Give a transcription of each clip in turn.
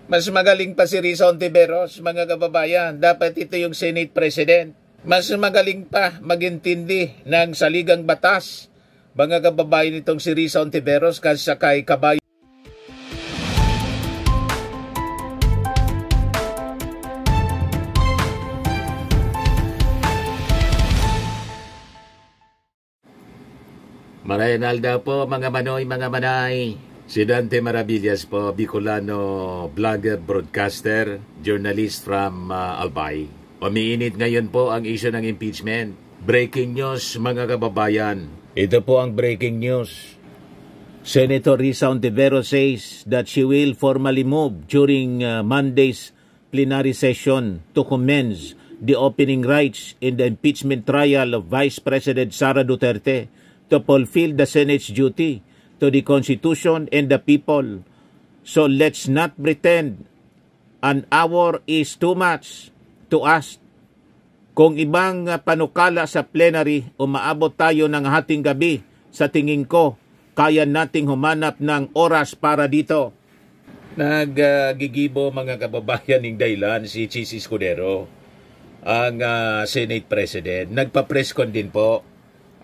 Mas magaling pa si Risa Hontiveros, mga kababayan. Dapat ito yung Senate President. Mas magaling pa magintindi ng saligang batas, mga kababayan, itong si Risa Hontiveros kasi kay Kabayo. Marayanalda po, mga manoy, mga manay. Si Dante Maravillas po, Bicolano vlogger, broadcaster, journalist from Albay. Umiinit ngayon po ang issue ng impeachment. Breaking news, mga kababayan. Ito po ang breaking news. Senator Risa Hontiveros says that she will formally move during Monday's plenary session to commence the opening rites in the impeachment trial of Vice President Sara Duterte to fulfill the Senate's duty to the Constitution and the people. So let's not pretend an hour is too much to ask. Kung ibang panukala sa plenary, umaabot tayo ng hating gabi, sa tingin ko, kaya nating humanap ng oras para dito. Naggigibo, mga kababayan, ng dahilan si Chis Escudero, ang Senate President. Nagpa-press con din po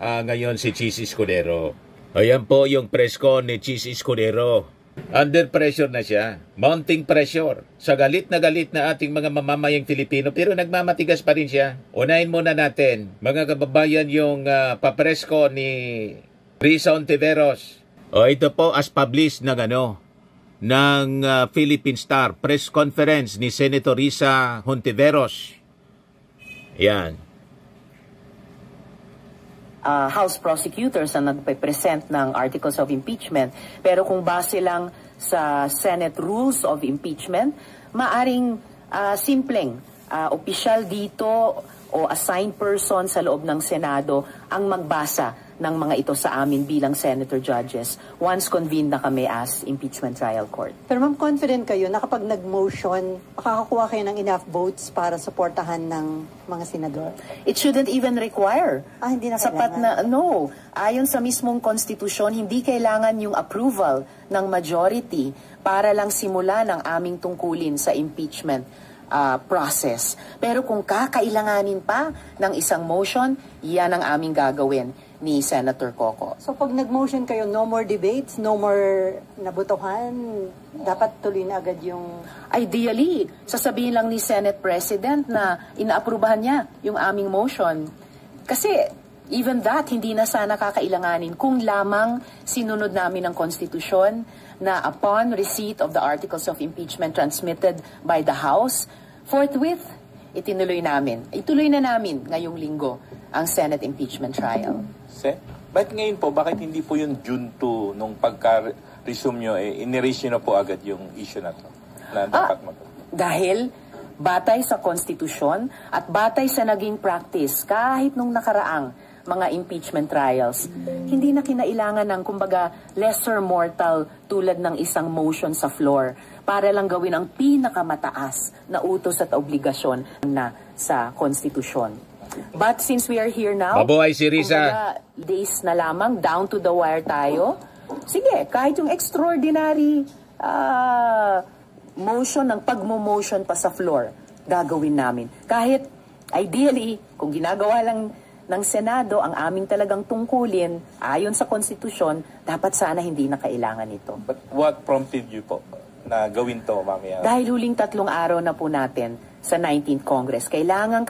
ngayon si Chis Escudero. Ayan po yung press con ni Chis Escudero. Under pressure na siya. Mounting pressure. Sa galit na ating mga mamamayang Pilipino, pero nagmamatigas pa rin siya. Unahin muna natin, mga kababayan, yung pa-press con ni Risa Hontiveros. Ito po as published ng Philippine Star. Press conference ni Senator Risa Hontiveros. Yan. House prosecutors ang nagpe-present ng articles of impeachment. Pero kung base lang sa Senate rules of impeachment, maaring simpleng opisyal dito o assigned person sa loob ng Senado ang magbasa ng mga ito sa amin bilang senator judges once convened na kami as impeachment trial court. Pero ma'am, confident kayo na kapag nag-motion, makakakuha kayo ng enough votes para suportahan ng mga senador? It shouldn't even require. Hindi na sapat na, no. Ayon sa mismong konstitusyon, hindi kailangan yung approval ng majority para lang simula ng aming tungkulin sa impeachment process. Pero kung kakailanganin pa ng isang motion, yan ang aming gagawin ni Senator Coco. So pag nag-motion kayo, no more debates, no more nabutuhan, dapat tuloy na agad yung... Ideally, sasabihin lang ni Senate President na inaaprubahan niya yung aming motion. Kasi even that, hindi na sana kakailanganin kung lamang sinunod namin ang konstitusyon na upon receipt of the articles of impeachment transmitted by the House, forthwith, ituloy na namin ngayong linggo ang Senate impeachment trial. Bakit ngayon po, bakit hindi po yung June 2 nung pagka-resume nyo, in-erase nyo na po agad yung issue na to? Na dapat dahil batay sa konstitusyon at batay sa naging practice kahit nung nakaraang mga impeachment trials, hindi na kinailangan ng kumbaga lesser mortal tulad ng isang motion sa floor para lang gawin ang pinakamataas na utos at obligasyon na sa konstitusyon. But since we are here now, mabuhay si Risa. kumbaga, days na lamang, down to the wire tayo. Sige, kahit yung extraordinary motion ng pagmo-motion pa sa floor, gagawin namin. Kahit ideally, kung ginagawa lang ng Senado ang aming talagang tungkulin, ayon sa konstitusyon, dapat sana hindi na kailangan ito. But what prompted you po na gawin to, mamaya? Dahil huling 3 araw na po natin sa 19th Congress. Kailangan,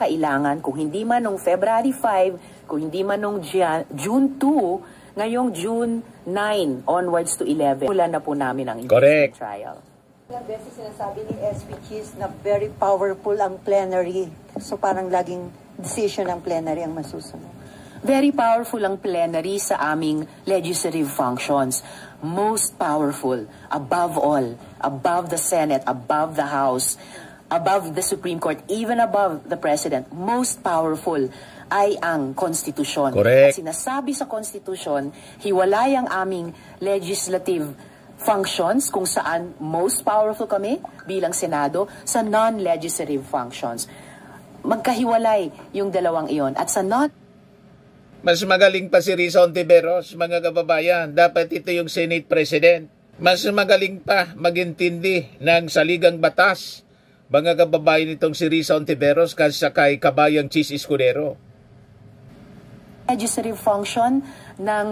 kung hindi man nung February 5, kung hindi man nung June 2, ngayong June 9 onwards to 11, wala na po namin ang impeachment trial. Ilang beses sinasabi ni SP Chis na very powerful ang plenary. So parang laging decision ng plenary ang masusunod. Very powerful ang plenary sa aming legislative functions. Most powerful, above all, above the Senate, above the House, above the Supreme Court, even above the President, most powerful ay ang konstitusyon. Correct. At sinasabi sa konstitusyon, hiwalay ang aming legislative functions kung saan most powerful kami bilang Senado sa non-legislative functions. Magkahiwalay yung dalawang iyon. At sa mas magaling pa si Risa Hontiveros, mga kababayan. Dapat ito yung Senate President. Mas magaling pa magintindi ng saligang batas mga kababayan nitong si Risa Ontiveros kaysa kay kabayang Chis Escudero. Legislative function ng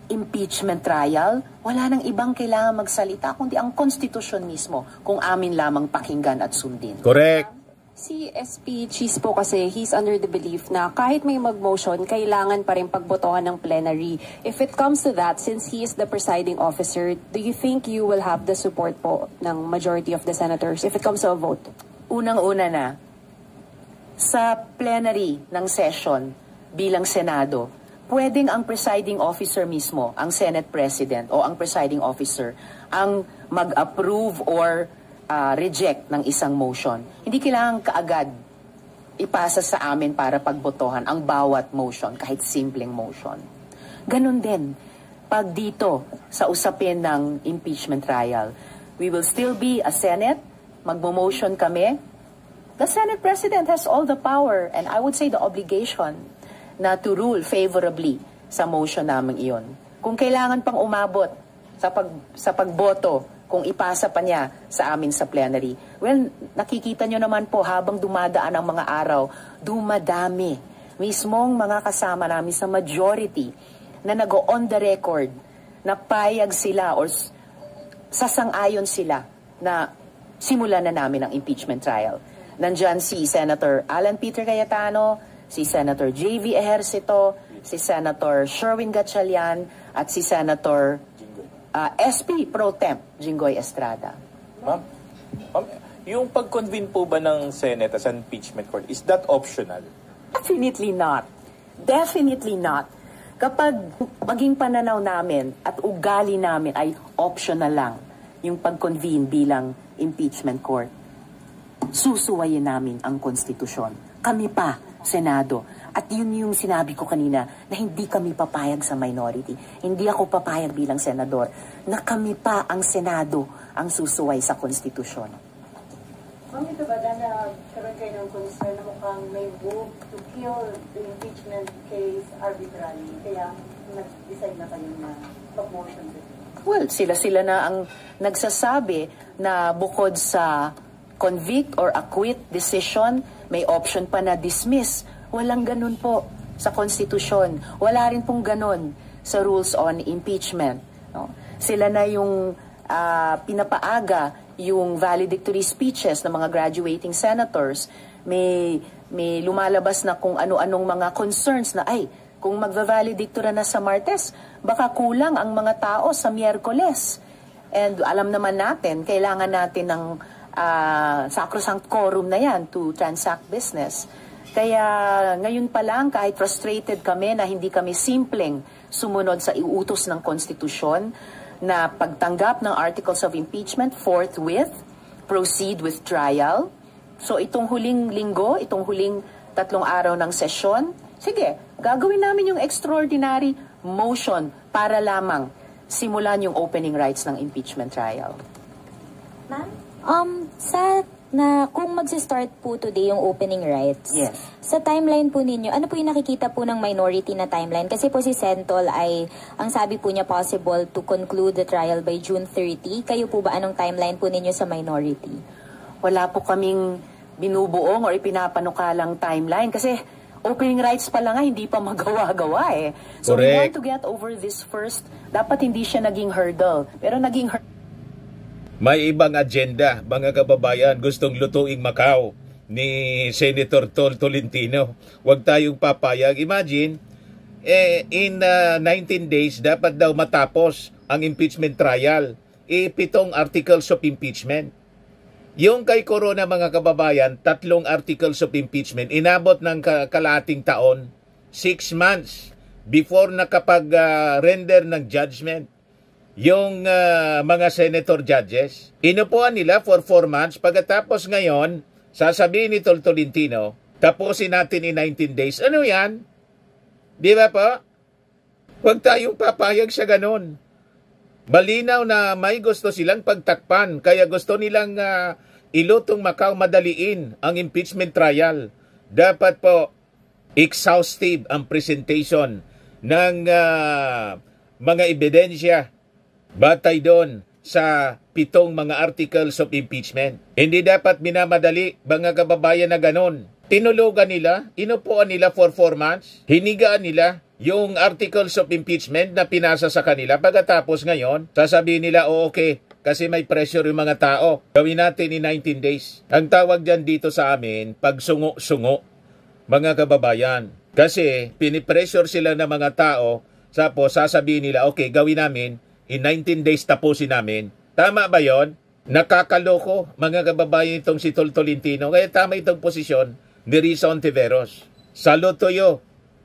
impeachment trial, wala nang ibang kailangan magsalita kundi ang konstitusyon mismo kung amin lamang pakinggan at sundin. Correct. Si SP Cheese po kasi, he's under the belief na kahit may mag-motion, kailangan pa rin pagbotohan ng plenary. If it comes to that, since he is the presiding officer, do you think you will have the support po ng majority of the senators if it comes to a vote? Unang-una na, sa plenary ng session bilang Senado, pwedeng ang presiding officer mismo, ang Senate President o ang presiding officer, ang mag-approve or reject ng isang motion. Hindi kailangan kaagad ipasa sa amin para pagbotohan ang bawat motion, kahit simpleng motion. Ganon din, pag dito sa usapin ng impeachment trial, we will still be a Senate, magmo-motion kami. The Senate President has all the power and I would say the obligation na to rule favorably sa motion namin iyon. Kung kailangan pang umabot sa pagboto, kung ipasa pa niya sa amin sa plenary. Well, nakikita nyo naman po habang dumadaan ang mga araw, dumadami. Mismong mga kasama namin sa majority na nag-on the record, na payag sila or sasang-ayon sila na simulan na namin ang impeachment trial. Nandyan si Senator Alan Peter Cayetano, si Senator J.V. Ejercito, si Senator Sherwin Gatchalian, at si Senator SP Pro Temp Jinggoy Estrada. Ma'am, yung pag-convene po ba ng Senate as an impeachment court, is that optional? Definitely not. Definitely not. Kapag maging pananaw namin at ugali namin ay optional lang yung pag-convene bilang impeachment court, susuwayin namin ang konstitusyon. Kami pa, Senado. At yun yung sinabi ko kanina na hindi kami papayag sa minority. Hindi ako papayag bilang senador na kami pa ang Senado ang susuway sa konstitusyon. Ma'am, ito ba na karoon kayo ng concern na mukhang may move to kill the impeachment case arbitrarily? Kaya nag-decide na kayo na mag-motion dito? Well, sila na ang nagsasabi na bukod sa convict or acquit decision, may option pa na dismiss. Walang ganun po sa konstitusyon. Wala rin pong ganun sa rules on impeachment. No? Sila na yung pinapaaga yung valedictory speeches ng mga graduating senators. May lumalabas na kung ano-anong mga concerns na kung magva-valedictura na sa Martes, baka kulang ang mga tao sa Miyerkules. And alam naman natin, kailangan natin ng sacrosanct quorum na yan to transact business. Kaya ngayon pa lang, kahit frustrated kami na hindi kami simpleng sumunod sa iutos ng konstitusyon na pagtanggap ng articles of impeachment, forthwith, proceed with trial. So itong huling linggo, itong huling 3 araw ng sesyon, sige, gagawin namin yung extraordinary motion para lamang simulan yung opening rights ng impeachment trial. Ma'am, kung magsi-start po today yung opening rights, yes, sa timeline po ninyo, ano po yung nakikita po ng minority na timeline? Kasi po si Sentol ay, ang sabi po niya, possible to conclude the trial by June 30. Kayo po ba, anong timeline po ninyo sa minority? Wala po kaming binubuong or ipinapanukalang timeline kasi opening rights pa lang hindi pa magawa-gawa eh. So Correct. We want to get over this first. Dapat hindi siya naging hurdle. Pero naging hurdle. May ibang agenda, mga kababayan, gustong lutuing Macau ni Senator Tolentino. Huwag tayong papayag. Imagine, in 19 days, dapat daw matapos ang impeachment trial. 7 articles of impeachment. Yung kay Corona, mga kababayan, 3 articles of impeachment, inabot ng kalahating taon, 6 months before nakapag-render ng judgment. Yung mga senator judges, inupuan nila for 4 months. Pagkatapos ngayon, sasabihin ni Tolentino, tapusin natin in 19 days. Ano yan? Di ba po? Huwag tayong papayag sa ganun. Malinaw na may gusto silang pagtakpan, kaya gusto nilang ilutong Macau madaliin ang impeachment trial. Dapat po exhaustive ang presentation ng mga ebidensya batay doon sa 7 mga articles of impeachment. Hindi dapat minamadali, mga kababayan, na ganon. Tinulugan nila, inupuan nila for 4 months, hinigaan nila yung articles of impeachment na pinasa sa kanila. Pagkatapos ngayon, sasabihin nila, okay, kasi may pressure yung mga tao. Gawin natin in 19 days. Ang tawag dyan dito sa amin, pagsungo-sungo, mga kababayan. Kasi pinipressure sila ng mga tao, tapos sasabihin nila, okay, gawin namin, in 19 days tapusin namin. Tama ba yon? Nakakaloko, mga kababayan, itong si Tolentino. Kaya tama itong posisyon ni Risa Hontiveros. Salute to you,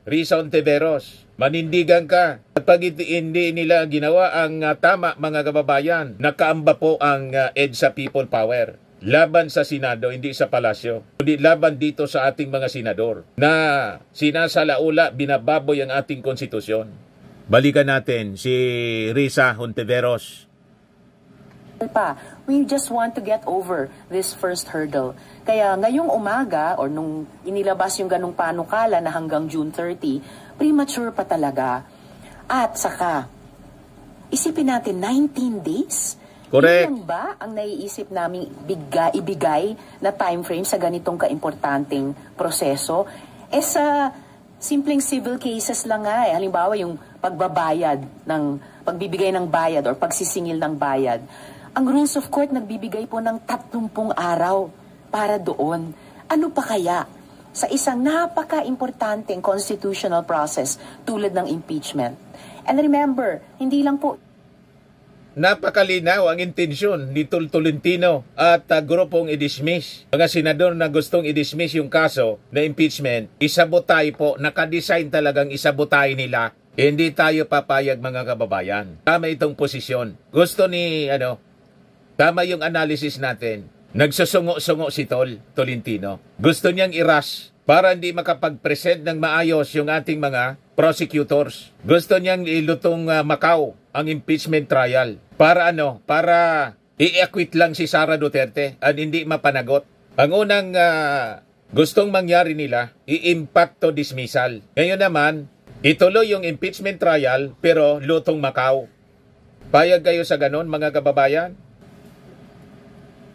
Risa Hontiveros. Manindigan ka. At pag hindi nila ginawa ang tama, mga kababayan, nakaamba po ang EDSA People Power. Laban sa Senado, hindi sa Palasyo. Kundi laban dito sa ating mga senador na sinasalaula, binababoy ang ating konstitusyon. Balikan natin si Risa Hontiveros. We just want to get over this first hurdle. Kaya ngayong umaga, or nung inilabas yung ganong panukala na hanggang June 30, premature pa talaga. At saka, isipin natin, 19 days? Correct. Ilan ba ang naiisip namin ibigay na time frame sa ganitong kaimportanteng proseso? Sa simpleng civil cases lang nga halimbawa yung pagbibigay ng bayad or pagsisingil ng bayad. Ang rules of court nagbibigay po ng 30 araw para doon. Ano pa kaya sa isang napaka-importanteng constitutional process tulad ng impeachment? And remember, hindi lang po napakalinaw ang intensyon ni Tolentino at grupong i-dismiss. Mga senador na gustong i-dismiss yung kaso na impeachment, isabotay po, nakadesign talagang isabotay nila. Hindi tayo papayag, mga kababayan. Tama itong posisyon. Gusto ni, tama yung analysis natin. Nagsusungo-sungo si Tolentino. Gusto niyang i-rush para hindi makapag-present ng maayos yung ating mga prosecutors. Gusto niyang ilutong Macau ang impeachment trial. Para Para i-acquit lang si Sara Duterte at hindi mapanagot. Ang unang gustong mangyari nila, i-impacto dismissal. Ngayon naman, ituloy yung impeachment trial pero lutong Macau. Payag kayo sa ganon, mga kababayan?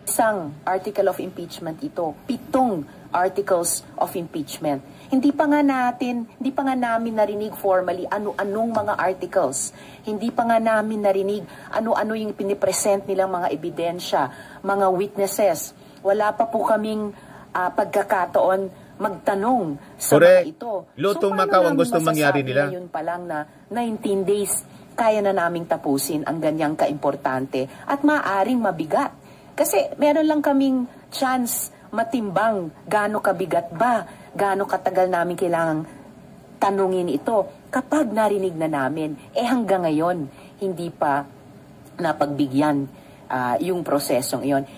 Isang article of impeachment ito, 7 articles of impeachment. Hindi pa nga namin narinig formally ano-anong mga articles. Hindi pa nga namin narinig ano-ano yung pinipresent nilang mga ebidensya, mga witnesses. Wala pa po kaming pagkakataon magtanong sa mga ito. Lutong Macau ang gusto mangyari nila. Yun pa lang na 19 days kaya na naming tapusin ang ganyang kaimportante at maaaring mabigat. Kasi meron lang kaming chance matimbang gaano kabigat ba, gaano katagal namin kailangang tanungin ito kapag narinig na namin. Hanggang ngayon, hindi pa napagbigyan yung prosesong iyon.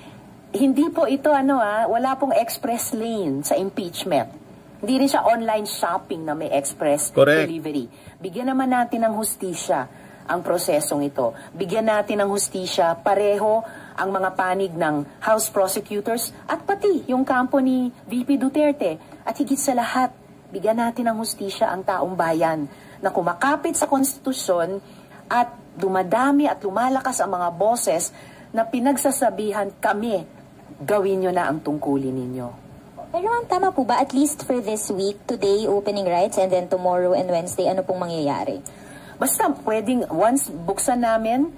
Hindi po ito, wala pong express lane sa impeachment. Hindi rin siya online shopping na may express delivery. Bigyan naman natin ng hustisya ang prosesong ito. Bigyan natin ng hustisya pareho ang mga panig ng House prosecutors at pati yung kampo ni VP Duterte. At higit sa lahat, bigyan natin ng hustisya ang taong bayan na kumakapit sa konstitusyon at dumadami at lumalakas ang mga boses na pinagsasabihan kami, gawin nyo na ang tungkulin ninyo. Pero ma'am, tama po ba? At least for this week, today, opening rights, and then tomorrow and Wednesday, ano pong mangyayari? Basta pwedeng, once buksan namin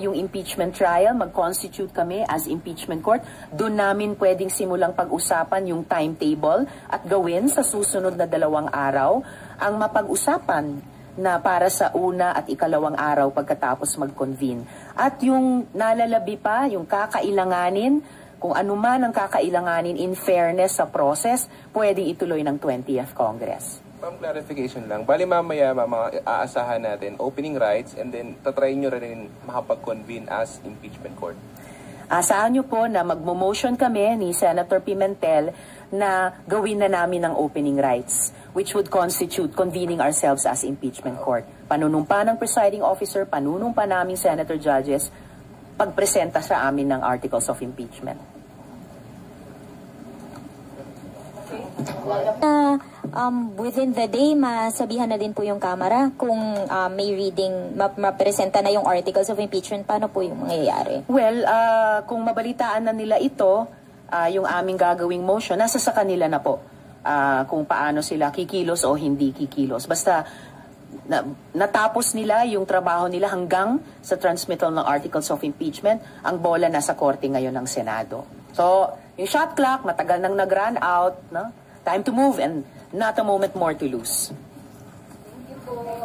yung impeachment trial, mag-constitute kami as impeachment court, doon namin pwedeng simulang pag-usapan yung timetable at gawin sa susunod na 2 araw ang mapag-usapan na para sa una at ikalawang araw pagkatapos mag-convene. At yung nalalabi pa, yung kakailanganin, kung ano man ang kakailanganin in fairness sa process, pwedeng ituloy ng 20th Congress. Ma'am, clarification lang. Bali mamaya, aasahan natin opening rights and then tatry nyo rin makapag-convene as impeachment court. Asahan nyo po na magmo-motion kami ni Senator Pimentel na gawin na namin ang opening rights, which would constitute convening ourselves as impeachment court. Panunumpa ng presiding officer, panunumpa naming senator judges, pagpresenta sa amin ng articles of impeachment. within the day, masabihan na din po yung Kamara kung may reading, mapresenta na yung articles of impeachment, paano po yung mangyayari? Well, kung mabalitaan na nila ito, yung aming gagawing motion, nasa sa kanila na po kung paano sila kikilos o hindi kikilos. Basta natapos nila yung trabaho nila hanggang sa transmittal ng articles of impeachment, ang bola nasa korte ngayon ng Senado. So, yung shot clock, matagal nang nag-run out, no? Time to move and not a moment more to lose.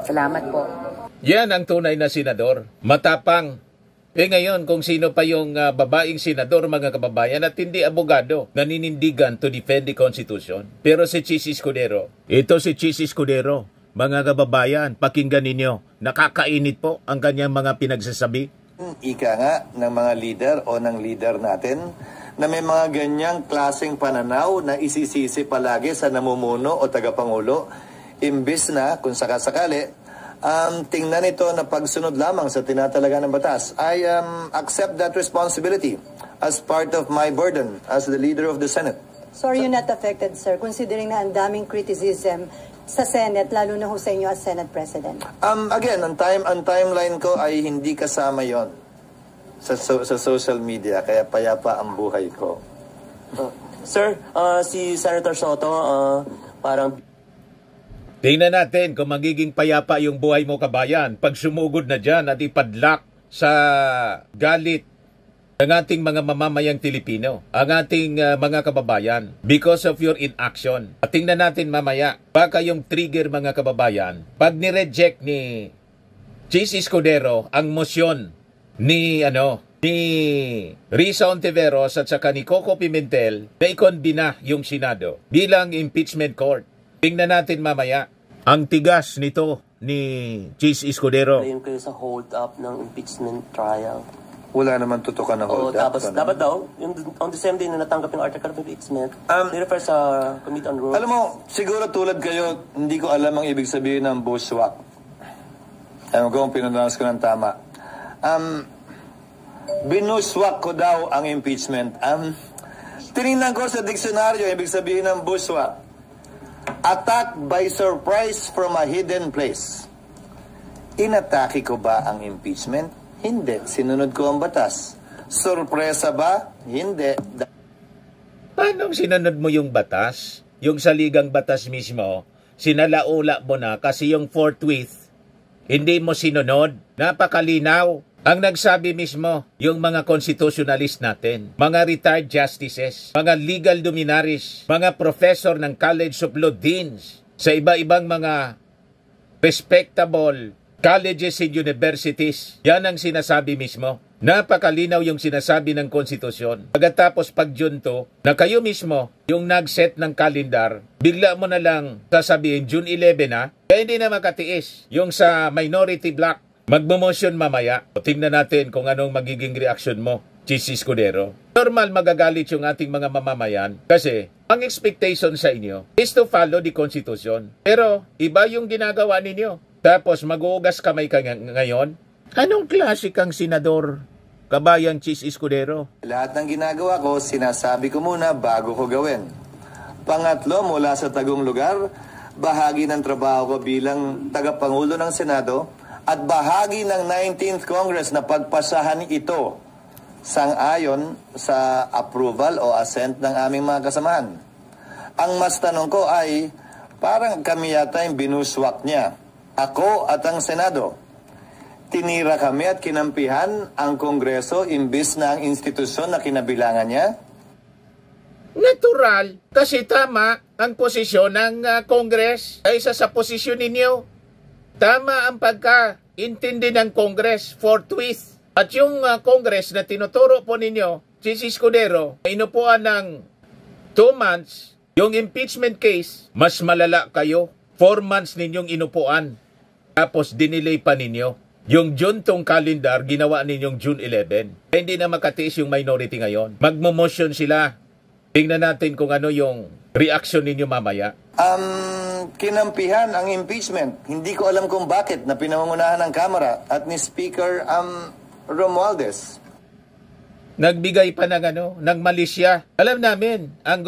Salamat po. Yan ang tunay na senador. Matapang. Ngayon, kung sino pa yung babaeng senador, mga kababayan, at hindi abogado, naninindigan to defend the Constitution. Pero si Chis Escudero, ito si Chis Escudero, mga kababayan, pakinggan ninyo, nakakainit po ang kanyang mga pinagsasabi. Ika nga ng mga leader o ng leader natin na may mga ganyang klaseng pananaw na isisisi palagi sa namumuno o tagapangulo, imbis na, kung sakasakali, tingnan ito na pagsunod lamang sa tinatalaga ng batas. I accept that responsibility as part of my burden as the leader of the Senate. So are you not affected, sir, considering na ang daming criticism sa Senate, lalo na ho sa inyo as Senate President? Again, ang timeline ko ay hindi kasama yon sa social media, kaya payapa ang buhay ko. Sir, si Senator Soto, parang... Tingnan natin kung magiging payapa yung buhay mo, kabayan, pag sumugod na dyan at ipadlak sa galit ng ating mga mamamayang Pilipino, ang ating mga kababayan, because of your inaction. At tingnan natin mamaya, baka yung trigger, mga kababayan, pag nireject ni Chis Escudero ang motion ni Risa Ontiveros at saka ni Coco Pimentel na ikondina yung Senado bilang impeachment court. Tingnan natin mamaya ang tigas nito ni Chis Escudero. Claim kayo sa hold up ng impeachment trial. Wala naman tutukan na hold up. Tapos dapat daw, on the same day na natanggap yung article of impeachment, nirefer sa Committee on Rules. Alam mo, siguro tulad kayo, hindi ko alam ang ibig sabihin ng bushwhack. Alam ko kung pinanalas ko ng tama. Binushwak ko daw ang impeachment. Tinignan ko sa diksyonaryo, ibig sabihin ng bushwhack. Attack by surprise from a hidden place. Inatake ko ba ang impeachment? Hindi. Sinunod ko ang batas. Sorpresa ba? Hindi. Paano sinunod mo yung batas? Yung saligang batas mismo, sinalaula mo na kasi yung forthwith, hindi mo sinunod. Napakalinaw. Ang nagsabi mismo, yung mga constitutionalist natin, mga retired justices, mga legal luminaries, mga professor ng College of Law Deans, sa iba-ibang mga respectable colleges and universities, yan ang sinasabi mismo. Napakalinaw yung sinasabi ng konstitusyon. Pagkatapos pagjunto, na kayo mismo, yung nag-set ng kalendar, bigla mo na lang sasabihin, June 11 na, kaya hindi na makatiis. Yung sa minority block, magmo-motion mamaya. O tingnan natin kung anong magiging reaksyon mo, Chis Escudero. Normal magagalit yung ating mga mamamayan kasi ang expectation sa inyo is to follow the Constitution. Pero iba yung ginagawa ninyo. Tapos mag-uugas kamay ka ngayon. Anong klase kang senador, kabayang Chis Escudero? Lahat ng ginagawa ko, sinasabi ko muna bago ko gawin. Pangatlo, mula sa tagong lugar, bahagi ng trabaho ko bilang tagapangulo ng Senado at bahagi ng 19th Congress na pagpasahan ito sang-ayon sa approval o assent ng aming mga kasamahan. Ang mas tanong ko ay, parang kami yata yung binuswak niya. Ako at ang Senado. Tinira kami at kinampihan ang Kongreso imbis na ang institusyon na kinabilangan niya? Natural, kasi tama ang posisyon ng Congress ay isa sa posisyon ninyo. Tama ang pagkaintindi ng Congress forthwith. At yung Congress na tinuturo po ninyo, Chis Escudero, inupuan ng 2 months, yung impeachment case, mas malala kayo. 4 months ninyong inupuan. Tapos dinelay pa ninyo. Yung Juntong calendar, ginawa ninyong June 11. Hindi na makatiis yung minority ngayon. Magmo-motion sila. Tingnan natin kung ano yung reaction ninyo mamaya. Kinampihan ang impeachment. Hindi ko alam kung bakit na pinangungunahan ng Kamara at ni Speaker Romualdez. Nagbigay pa ng malisya. Alam namin ang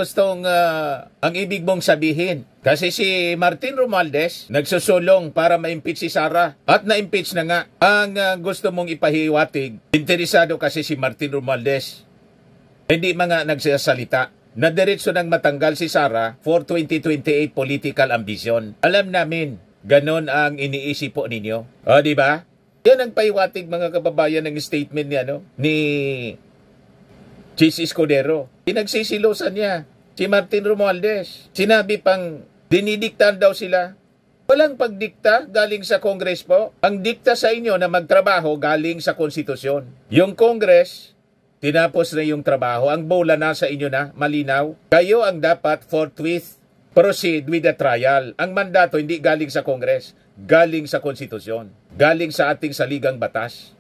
ang ibig mong sabihin. Kasi si Martin Romualdez nagsusulong para ma-impeach si Sara at na-impeach na nga. Ang gusto mong ipahiwatig, interesado kasi si Martin Romualdez. Hindi mga nagsasalita na diretso nang matanggal si Sara for 2028 political ambition. Alam namin, ganon ang iniisip po ninyo. O, di ba? Yan ang pahiwatig mga kababayan ng statement ni Chis Escudero. Pinagsisilosan niya si Martin Romualdez. Sinabi pang dinidiktahan daw sila. Walang pagdikta galing sa Congress po. Ang dikta sa inyo na magtrabaho galing sa konstitusyon. Yung Congress, tinapos na yung trabaho. Ang bola na sa inyo na, malinaw. Kayo ang dapat forthwith proceed with the trial. Ang mandato hindi galing sa Congress, galing sa konstitusyon. Galing sa ating saligang batas.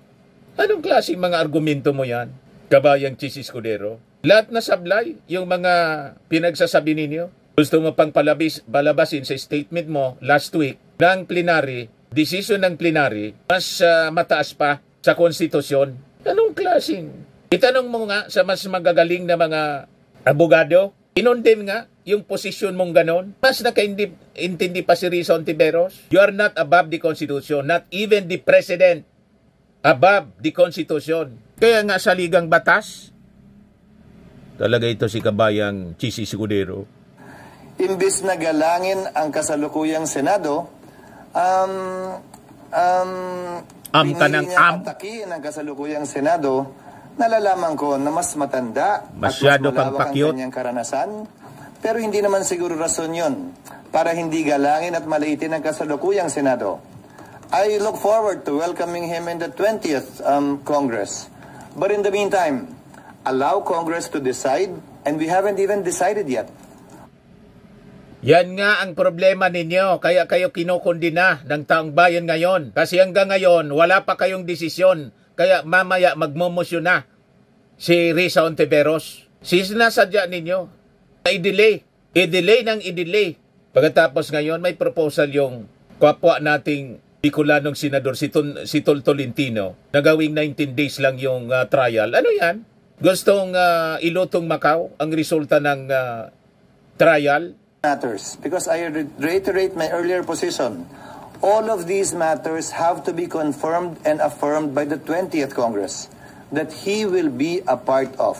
Anong klaseng mga argumento mo yan, kabayang Chis Escudero? Lahat na sablay yung mga pinagsasabi ninyo. Gusto mo pang palabasin sa statement mo last week ng plenary, decision ng plenary, mas mataas pa sa konstitusyon. Anong klaseng? Itanong mo nga sa mas magagaling na mga abogado, inondem nga yung posisyon mong ganon. Mas nakaintindi pa si Risa Hontiveros. You are not above the Constitution, not even the President above the Constitution. Kaya nga sa ligang batas, talaga ito si kabayang Chis Escudero. Imbis na galangin ang kasalukuyang Senado, pinili niya atakihin ang kasalukuyang Senado. Nalalaman ko na mas matanda masyado at mas malawak ang cute. kanyang karanasan, pero hindi naman siguro rason yun para hindi galangin at maliitin ang kasalukuyang Senado. I look forward to welcoming him in the 20th Congress. But in the meantime, allow Congress to decide, and we haven't even decided yet. Yan nga ang problema ninyo, kaya kayo kinukundina ng taong bayan ngayon. Kasi hanggang ngayon, wala pa kayong desisyon. Kaya mamaya magmomosyon na si Risa Hontiveros. Sinasadya ninyo na i-delay ng i-delay. Pagkatapos ngayon, may proposal yung kapwa nating Bicolanong senador si Tol Tolentino na gawing 19 days lang yung trial. Ano yan? Gustong ilutong Macau ang resulta ng trial? Matters, because I reiterate my earlier position. All of these matters have to be confirmed and affirmed by the 20th Congress that he will be a part of.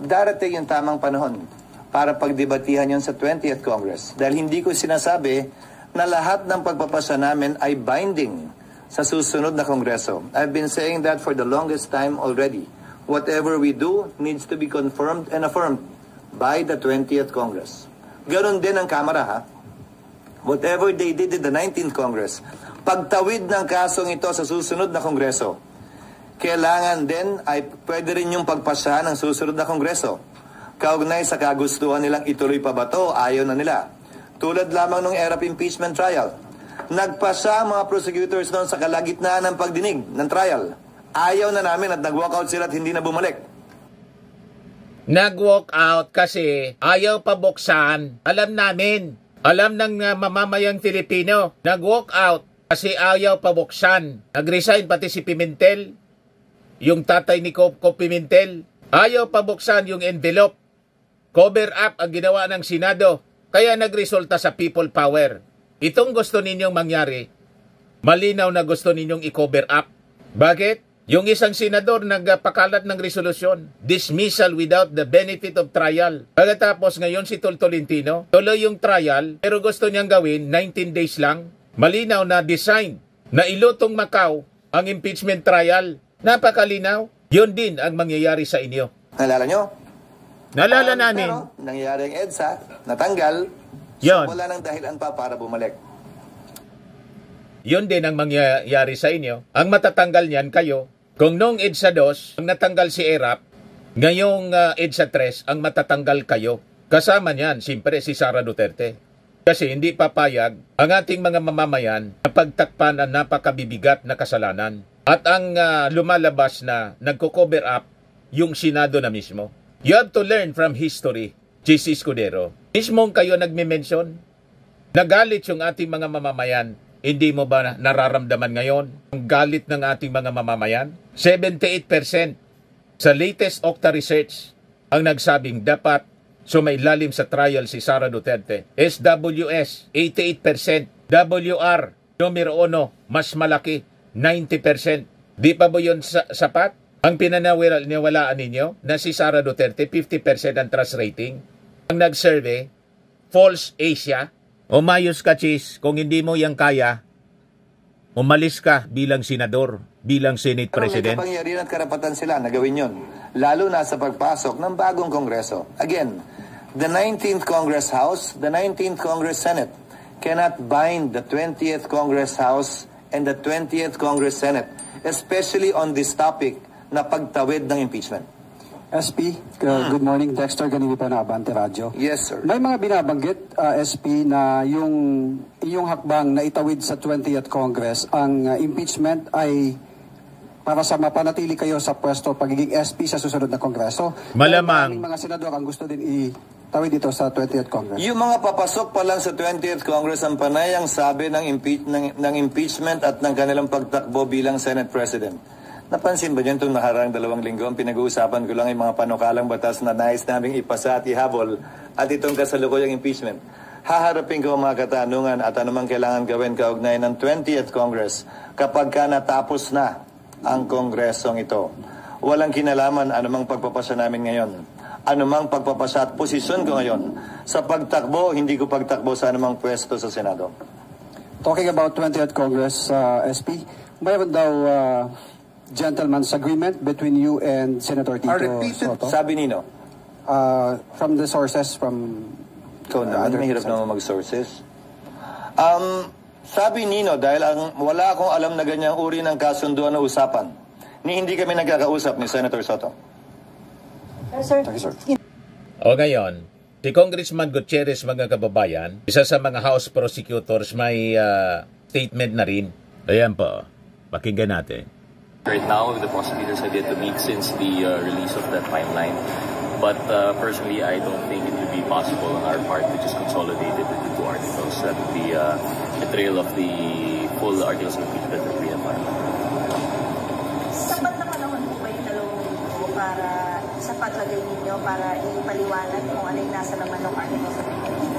Darating yung tamang panahon para pagdebatihan yun sa 20th Congress. Dahil hindi ko sinasabi na lahat ng pagpapasya namin ay binding sa susunod na Kongreso. I've been saying that for the longest time already. Whatever we do needs to be confirmed and affirmed by the 20th Congress. Ganon din ang Kamara, ha? Whatever they did in the 19th Congress, pagtawid ng kasong ito sa susunod na Kongreso, kailangan din ay pwede rin yung pagpasya ng susunod na Kongreso. Kaugnay sa kagustuhan nilang ituloy pa ba to, ayaw na nila. Tulad lamang ng era of impeachment trial. Nagpasya ang mga prosecutors noon sa kalagitnaan ng pagdinig ng trial. Ayaw na namin at nag-walkout sila at hindi na bumalik. Nag-walk out kasi ayaw pa buksan. Alam namin. Alam ng mamamayang Filipino. Nag-walk out kasi ayaw pa buksan. Nag-resign pati si Pimentel. Yung tatay ni Coco Pimentel. Ayaw pa buksan yung envelope. Cover up ang ginawa ng Senado. Kaya nagresulta sa people power. Itong gusto ninyong mangyari, malinaw na gusto ninyong i-cover up. Bakit? Yung isang senador nagpakalat ng resolusyon, dismissal without the benefit of trial. Pagkatapos ngayon si Tol Tolentino, tuloy yung trial, pero gusto niyang gawin 19 days lang. Malinaw na design na ilutong Macau ang impeachment trial. Napakalinaw. Yun din ang mangyayari sa inyo. Nalala nyo? Nalala namin. Pero nangyari ang EDSA, natanggal, Yon. so wala nang dahilan pa para bumalik. Yun din ang mangyayari sa inyo. Ang matatanggal niyan kayo. Kung noong EDSA 2, ang natanggal si ERAP, ngayong EDSA 3, ang matatanggal kayo. Kasama niyan, siyempre, si Sara Duterte. Kasi hindi papayag ang ating mga mamamayan na pagtakpan ang napakabibigat na kasalanan. At ang lumalabas na nagko-cover up yung Senado na mismo. You have to learn from history, Chis Escudero. Mismong kayo nagme-mention, nagalit yung ating mga mamamayan. Hindi mo ba nararamdaman ngayon ang galit ng ating mga mamamayan? 78% Sa latest Okta research, ang nagsabing dapat sumailalim sa trial si Sara Duterte. SWS, 88%. WR, numero 1, mas malaki, 90%. Di pa ba yun sapat? Ang pinaniwalaan ninyo na si Sara Duterte, 50% ang trust rating. Ang nag-survey, False Asia. Umayos ka, Chis. Kung hindi mo yan kaya, umalis ka bilang senador, bilang Senate President. May kapangyarihan at karapatan sila na gawin yun, lalo na sa pagpasok ng bagong Kongreso. Again, the 19th Congress House, the 19th Congress Senate cannot bind the 20th Congress House and the 20th Congress Senate, especially on this topic na pagtawid ng impeachment. SP, good morning. Dexter Ganimi po na Abante Radio. Yes, sir. May mga binabanggit, SP, na yung iyong hakbang na itawid sa 20th Congress, ang impeachment ay para sa mapanatili kayo sa pwesto pagiging SP sa susunod na Kongreso. Malamang. Mga senador ang gusto din itawid dito sa 20th Congress. Yung mga papasok pa lang sa 20th Congress ang panayang sabi ng impeachment at ng kanilang pagtakbo bilang Senate President. Napansin ba niyo itong nakarang 2 linggo? Ang pinag-uusapan ko lang yung mga panukalang batas na nais naming ipasa at ihabol at itong kasalukuyang impeachment. Haharapin ko ang mga katanungan at anumang kailangan gawin kaugnay ng 20th Congress kapag ka natapos na ang kongresong ito. Walang kinalaman anumang pagpapasya namin ngayon. Anumang pagpapasya at posisyon ko ngayon. Sa pagtakbo, hindi ko pagtakbo sa anumang pwesto sa Senado. Talking about 20th Congress, SP, mayroon daw gentleman's agreement between you and Senator Tito Soto? Sabi nino? From the sources from... Ikaw na, mahirap naman mag-sources. Sabi nino, dahil wala akong alam na ganyang uri ng kasunduan na usapan, hindi kami nagkakausap ni Senator Soto. Sir, O ngayon, si Congressman Gutierrez, mga kababayan, isa sa mga House Prosecutors, may statement na rin. Ayan po, pakinggan natin. Right now, the prosecutors have yet to meet since the release of that timeline. But personally, I don't think it would be possible on our part to just consolidate it into 2 articles. That would be a betrayal of the full articles of impeachment that we have. sapat na panahon po ba yung 2 linggo para sapat lagay ninyo para ipaliwanag kung ano yung nasa naman ng articles of impeachment?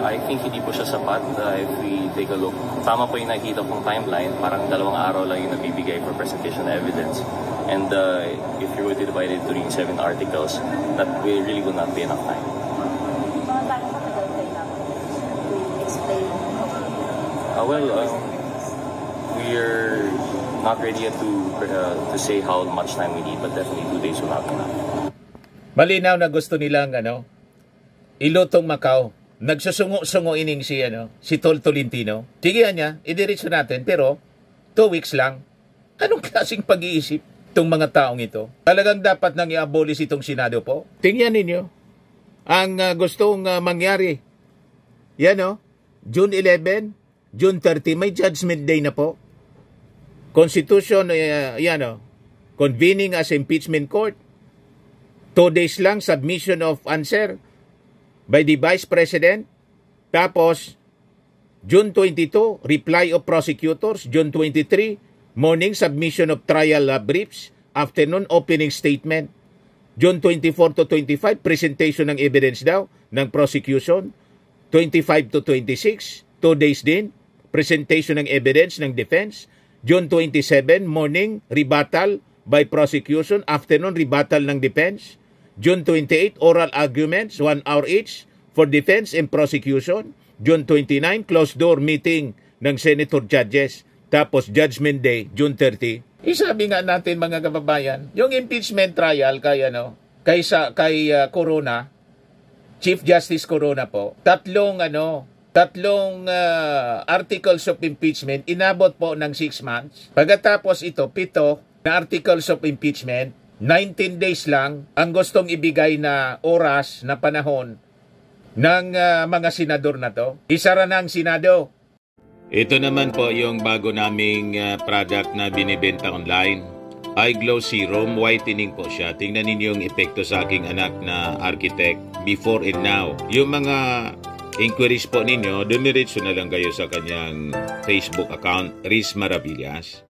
I think hindi po siya sapat. If we take a look, tama po yung nakikita kong timeline, parang 2 araw lang yung nabibigay for presentation of evidence. And if you were to divide it into 7 articles, that really will not be enough time. Mga gano'ng katagal kayo namin to explain? We're not ready yet to say how much time we need, but definitely 2 days will not be enough. Malinaw na gusto nilang ilutong Macau. Nagsusungo-sungo ining si Tol Tolentino. Tigihan niya, idiretso natin, pero 2 weeks lang. Anong klaseng pag-iisip itong mga taong ito? Talagang dapat nang i-abolish itong Senado po? Tingnan ninyo ang gustong mangyari. Yan June 11, June 30, may judgment day na po. Constitution, convening as impeachment court. 2 days lang, submission of answer by the Vice President. Tapos, June 22, reply of prosecutors. June 23, morning submission of trial briefs. Afternoon, opening statement. June 24 to 25, presentation ng evidence daw ng prosecution. 25 to 26, 2 days din. Presentation ng evidence ng defense. June 27, morning, rebuttal by prosecution. Afternoon, rebuttal ng defense. June 28, oral arguments, 1 hour each for defense and prosecution. June 29, closed door meeting ng Senator Judges. Tapos Judgment Day, June 30. Isabi nga natin mga kababayan, yung impeachment trial kay Corona, Chief Justice Corona po, tatlong articles of impeachment, inabot po ng 6 months. Pagkatapos ito, 7 na articles of impeachment, 19 days lang ang gustong ibigay na oras na panahon ng mga senador na to. Isara na ang Senado. Ito naman po yung bago naming product na binibenta online. iGlow Serum, whitening po siya. Tingnan ninyo yung epekto sa aking anak na architect before and now. Yung mga inquiries po ninyo, dumiretso na lang kayo sa kanyang Facebook account, Riz Maravillas.